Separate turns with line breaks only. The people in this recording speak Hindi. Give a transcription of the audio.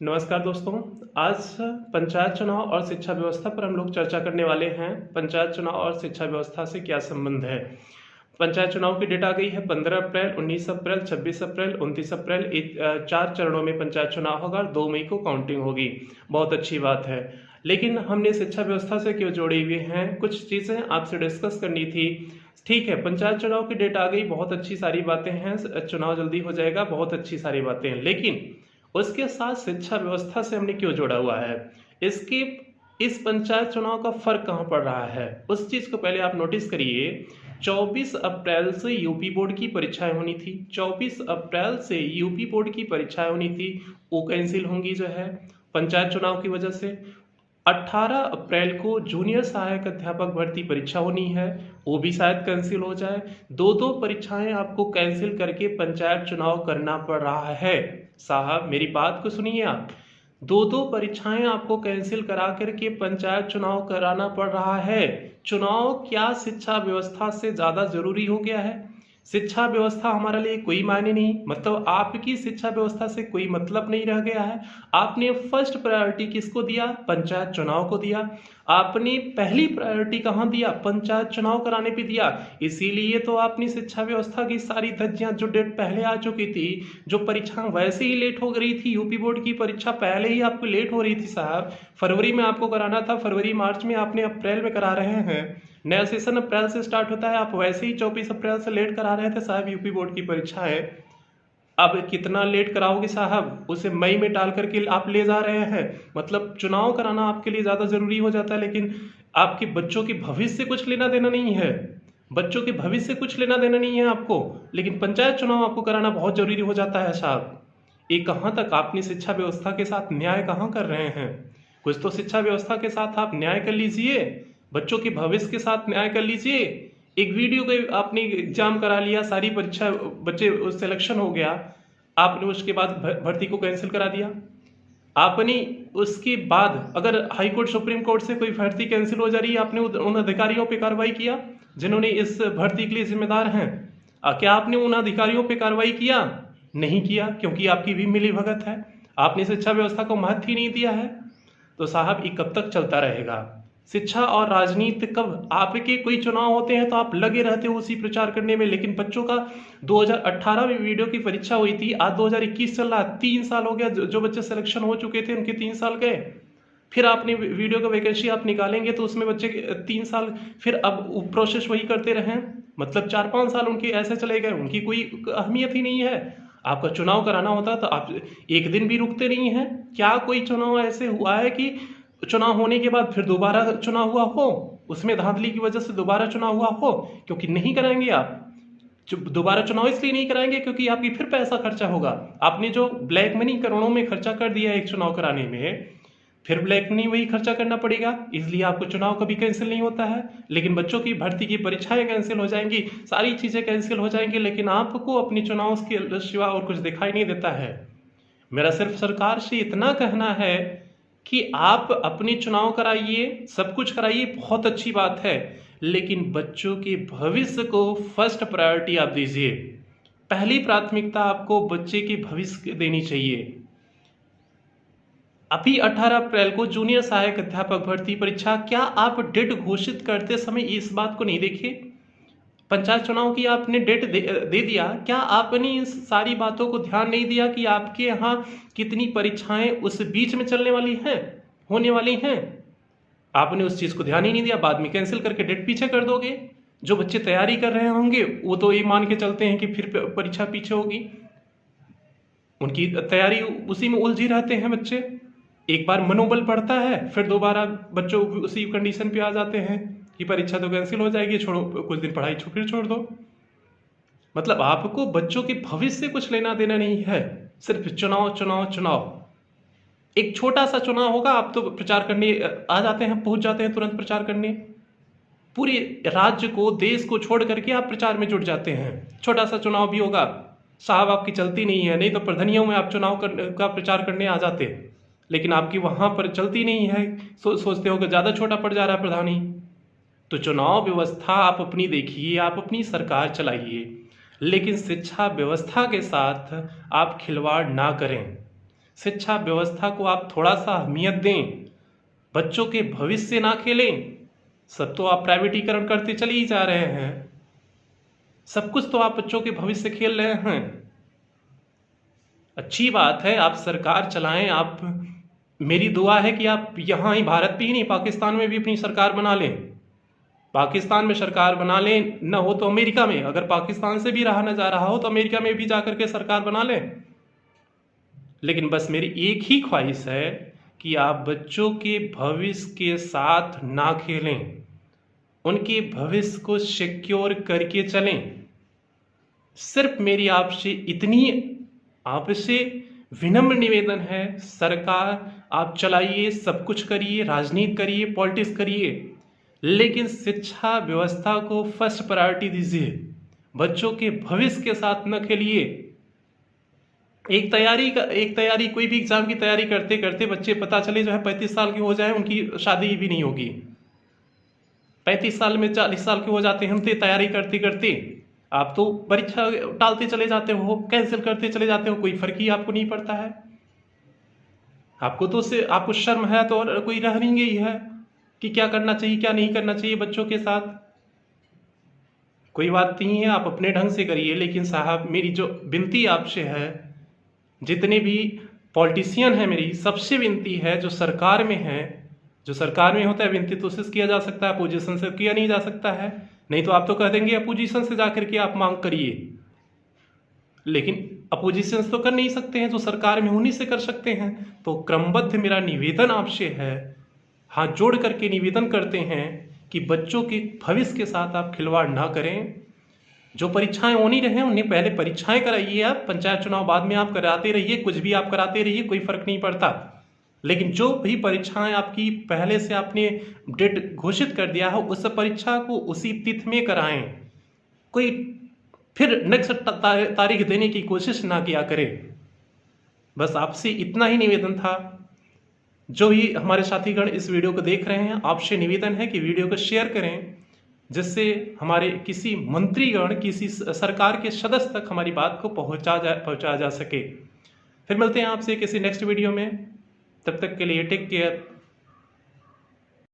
नमस्कार दोस्तों। आज पंचायत चुनाव और शिक्षा व्यवस्था पर हम लोग चर्चा करने वाले हैं। पंचायत चुनाव और शिक्षा व्यवस्था से क्या संबंध है। पंचायत चुनाव की डेट आ गई है 15 अप्रैल, 19 अप्रैल, 26 अप्रैल, 29 अप्रैल। 4 चरणों में पंचायत चुनाव होगा और 2 मई को काउंटिंग होगी। बहुत अच्छी बात है, लेकिन हमने शिक्षा व्यवस्था से क्यों जोड़े हुए हैं, कुछ चीज़ें आपसे डिस्कस करनी थी। ठीक है, पंचायत चुनाव की डेट आ गई, बहुत अच्छी सारी बातें हैं, चुनाव जल्दी हो जाएगा, बहुत अच्छी सारी बातें हैं, लेकिन उसके साथ शिक्षा व्यवस्था से हमने क्यों जोड़ा हुआ है, इसकी इस पंचायत चुनाव का फर्क कहाँ पड़ रहा है, उस चीज़ को पहले आप नोटिस करिए। 24 अप्रैल से यूपी बोर्ड की परीक्षाएं होनी थी। 24 अप्रैल से यूपी बोर्ड की परीक्षाएं होनी थी, वो कैंसिल होंगी जो है पंचायत चुनाव की वजह से। 18 अप्रैल को जूनियर सहायक अध्यापक भर्ती परीक्षा होनी है, वो भी शायद कैंसिल हो जाए। दो दो परीक्षाएं आपको कैंसिल करके पंचायत चुनाव करना पड़ रहा है। साहब मेरी बात को सुनिए आप, दो दो परीक्षाएं आपको कैंसिल करा करके पंचायत चुनाव कराना पड़ रहा है। चुनाव क्या शिक्षा व्यवस्था से ज़्यादा जरूरी हो गया है? शिक्षा व्यवस्था हमारे लिए कोई मायने नहीं, मतलब आपकी शिक्षा व्यवस्था से कोई मतलब नहीं रह गया है। आपने फर्स्ट प्रायोरिटी किसको दिया? पंचायत चुनाव को दिया। आपने पहली प्रायोरिटी कहाँ दिया? पंचायत चुनाव कराने पे दिया। इसीलिए तो आपने शिक्षा व्यवस्था की सारी धज्जियां, जो डेट पहले आ चुकी थी, जो परीक्षा वैसे ही लेट हो गई थी, यूपी बोर्ड की परीक्षा पहले ही आपको लेट हो रही थी साहब। फरवरी में आपको कराना था, फरवरी मार्च में, आपने अप्रैल में करा रहे हैं। नया सेशन अप्रैल से स्टार्ट होता है, आप वैसे ही 24 अप्रैल से लेट करा रहे थे साहब यूपी बोर्ड की परीक्षा है। अब कितना लेट कराओगे साहब, उसे मई में डाल करके आप ले जा रहे हैं। मतलब चुनाव कराना आपके लिए ज़्यादा ज़रूरी हो जाता है, लेकिन आपके बच्चों के भविष्य से कुछ लेना देना नहीं है। बच्चों के भविष्य से कुछ लेना देना नहीं है आपको, लेकिन पंचायत चुनाव आपको कराना बहुत जरूरी हो जाता है साहब। ये कहाँ तक आपने शिक्षा व्यवस्था के साथ न्याय कहाँ कर रहे हैं? कुछ तो शिक्षा व्यवस्था के साथ आप न्याय कर लीजिए, बच्चों के भविष्य के साथ न्याय कर लीजिए। एक वीडियो के आपने एग्जाम करा लिया, सारी परीक्षा बच्चे सिलेक्शन हो गया, आपने उसके बाद भर्ती को कैंसिल करा दिया। आपने उसके बाद अगर हाई कोर्ट सुप्रीम कोर्ट से कोई भर्ती कैंसिल हो जा रही है, आपने उन अधिकारियों पे कार्रवाई किया जिन्होंने इस भर्ती के लिए जिम्मेदार हैं? क्या आपने उन अधिकारियों पे कार्रवाई किया? नहीं किया, क्योंकि आपकी भी मिली भगत है, आपने शिक्षा व्यवस्था को महत्व ही नहीं दिया है। तो साहब ये कब तक चलता रहेगा? शिक्षा और राजनीति, कब आपके कोई चुनाव होते हैं तो आप लगे रहते हो उसी प्रचार करने में, लेकिन बच्चों का 2018 में वीडियो की परीक्षा हुई थी, आज 2021 चल रहा, 3 साल हो गया। जो बच्चे सिलेक्शन हो चुके थे उनके 3 साल गए। फिर आपने वीडियो का वैकेंसी आप निकालेंगे तो उसमें बच्चे 3 साल, फिर अब प्रोसेस वही करते रहे, मतलब 4-5 साल उनके ऐसे चले गए, उनकी कोई अहमियत ही नहीं है। आपका चुनाव कराना होता तो आप एक दिन भी रुकते नहीं हैं। क्या कोई चुनाव ऐसे हुआ है कि चुनाव होने के बाद फिर दोबारा चुनाव हुआ हो, उसमें धांधली की वजह से दोबारा चुनाव हुआ हो? क्योंकि नहीं कराएंगे आप। दोबारा चुनाव इसलिए नहीं कराएंगे क्योंकि आपकी फिर पैसा खर्चा होगा। आपने जो ब्लैक मनी करोड़ों में खर्चा कर दिया एक चुनाव कराने में, फिर ब्लैक मनी वही खर्चा करना पड़ेगा, इसलिए आपको चुनाव कभी कैंसिल नहीं होता है। लेकिन बच्चों की भर्ती की परीक्षाएं कैंसिल हो जाएंगी, सारी चीजें कैंसिल हो जाएंगी, लेकिन आपको अपने चुनाव के सिवा और कुछ दिखाई नहीं देता है। मेरा सिर्फ सरकार से इतना कहना है कि आप अपने चुनाव कराइए, सब कुछ कराइए, बहुत अच्छी बात है, लेकिन बच्चों के भविष्य को फर्स्ट प्रायोरिटी आप दीजिए। पहली प्राथमिकता आपको बच्चे के भविष्य देनी चाहिए। अभी 18 अप्रैल को जूनियर सहायक अध्यापक भर्ती परीक्षा, क्या आप डेट घोषित करते समय इस बात को नहीं देखे? पंचायत चुनाव की आपने डेट दे दिया, क्या आपने इस सारी बातों को ध्यान नहीं दिया कि आपके यहाँ कितनी परीक्षाएं उस बीच में चलने वाली हैं, होने वाली हैं? आपने उस चीज़ को ध्यान ही नहीं दिया, बाद में कैंसिल करके डेट पीछे कर दोगे। जो बच्चे तैयारी कर रहे होंगे वो तो ये मान के चलते हैं कि फिर परीक्षा पीछे होगी, उनकी तैयारी उसी में उलझी रहते हैं बच्चे। एक बार मनोबल बढ़ता है, फिर दोबारा बच्चों उसी कंडीशन पे आ जाते हैं कि परीक्षा तो कैंसिल हो जाएगी, छोड़ो, कुछ दिन पढ़ाई फिर छोड़ दो। मतलब आपको बच्चों के भविष्य से कुछ लेना देना नहीं है, सिर्फ चुनाव चुनाव चुनाव। एक छोटा सा चुनाव होगा, आप तो प्रचार करने आ जाते हैं, पहुंच जाते हैं तुरंत प्रचार करने। पूरे राज्य को, देश को छोड़ करके आप प्रचार में जुट जाते हैं। छोटा सा चुनाव भी होगा साहब, आपकी चलती नहीं है, नहीं तो प्रधानियों में आप चुनाव का प्रचार करने आ जाते हैं, लेकिन आपकी वहां पर चलती नहीं है। सोचते हो कि ज़्यादा छोटा पड़ जा रहा है प्रधानी। तो चुनाव व्यवस्था आप अपनी देखिए, आप अपनी सरकार चलाइए, लेकिन शिक्षा व्यवस्था के साथ आप खिलवाड़ ना करें। शिक्षा व्यवस्था को आप थोड़ा सा अहमियत दें, बच्चों के भविष्य ना खेलें। सब तो आप प्राइवेटीकरण करते चले ही जा रहे हैं, सब कुछ तो आप बच्चों के भविष्य खेल रहे हैं। अच्छी बात है, आप सरकार चलाएं, आप, मेरी दुआ है कि आप यहाँ ही भारत में ही नहीं पाकिस्तान में भी अपनी सरकार बना लें। पाकिस्तान में सरकार बना लें, न हो तो अमेरिका में, अगर पाकिस्तान से भी रहा न जा रहा हो तो अमेरिका में भी जाकर के सरकार बना लें। लेकिन बस मेरी एक ही ख्वाहिश है कि आप बच्चों के भविष्य के साथ ना खेलें, उनके भविष्य को सिक्योर करके चलें। सिर्फ मेरी आपसे इतनी आपसे विनम्र निवेदन है, सरकार आप चलाइए, सब कुछ करिए, राजनीति करिए, पॉलिटिक्स करिए, लेकिन शिक्षा व्यवस्था को फर्स्ट प्रायोरिटी दीजिए। बच्चों के भविष्य के साथ न खेलिए। एक तैयारी कोई भी एग्जाम की तैयारी करते करते बच्चे पता चले जो है 35 साल के हो जाए, उनकी शादी भी नहीं होगी। 35 साल में 40 साल के हो जाते हैं हम तो तैयारी करते करते। आप तो परीक्षा टालते चले जाते हो, कैंसिल करते चले जाते हो, कोई फर्क ही आपको नहीं पड़ता है। आपको शर्म है तो और कोई रह नहीं गई है कि क्या करना चाहिए क्या नहीं करना चाहिए बच्चों के साथ। कोई बात नहीं है, आप अपने ढंग से करिए, लेकिन साहब मेरी जो विनती आपसे है, जितने भी पॉलिटिशियन हैं, मेरी सबसे विनती है, जो सरकार में है, जो सरकार में होता है विनती तो उससे किया जा सकता है, अपोजिशन से किया नहीं जा सकता है। नहीं तो आप तो कह देंगे अपोजिशन से जाकर के आप मांग करिए, लेकिन अपोजिशन तो कर नहीं सकते हैं, जो सरकार में उन्हीं से कर सकते हैं। तो क्रमबद्ध मेरा निवेदन आपसे है, हाथ जोड़ करके निवेदन करते हैं कि बच्चों के भविष्य के साथ आप खिलवाड़ ना करें। जो परीक्षाएं होनी रहे उन्हें पहले परीक्षाएं कराइए, आप पंचायत चुनाव बाद में आप कराते रहिए, कुछ भी आप कराते रहिए, कोई फर्क नहीं पड़ता। लेकिन जो भी परीक्षाएं आपकी पहले से आपने डेट घोषित कर दिया है, उस परीक्षा को उसी तिथि में कराएं। कोई फिर नेक्स्ट तारीख देने की कोशिश ना किया करें। बस आपसे इतना ही निवेदन था। जो भी हमारे साथीगण इस वीडियो को देख रहे हैं, आपसे निवेदन है कि वीडियो को शेयर करें, जिससे हमारे किसी मंत्रीगण, किसी सरकार के सदस्य तक हमारी बात को पहुंचा जा सके। फिर मिलते हैं आपसे किसी नेक्स्ट वीडियो में, तब तक के लिए टेक केयर।